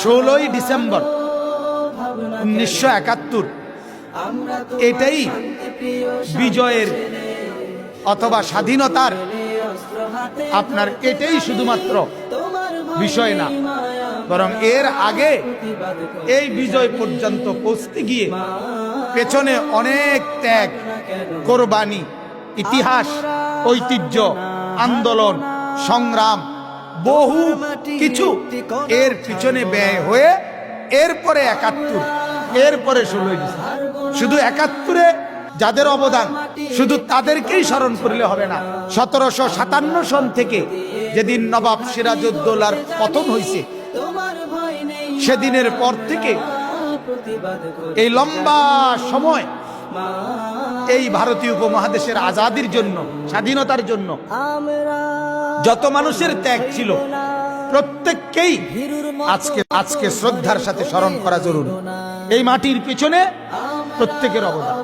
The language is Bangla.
16ই ডিসেম্বর 1971 এটাই বিজয়ের অথবা স্বাধীনতার আপনার এটাই শুধুমাত্র বিষয় না, বরং এর আগে এই বিজয় পর্যন্ত পৌঁছতে গিয়ে পেছনে অনেক ত্যাগ, কোরবানি, ইতিহাস, ঐতিহ্য, আন্দোলন, সংগ্রাম, বহু কিছু এর পিছনে ব্যয় হয়ে এরপরে 71, এরপরে 16ই ডিসেম্বর। শুধু 71-এ যাদের অবদান শুধু তাদেরকেই স্মরণ করলে হবে না। 1757 সন থেকে যেদিন নবাব সিরাজউদ্দৌলার পতন হয়েছে, সেদিনের পর থেকে এই লম্বা সময় এই ভারতীয় উপমহাদেশের আজাদির জন্য, স্বাধীনতার জন্য যত মানুষের ত্যাগ ছিল প্রত্যেককেই আজকে শ্রদ্ধার সাথে স্মরণ করা জরুরি। এই মাটির পিছনে প্রত্যেকের অবদান।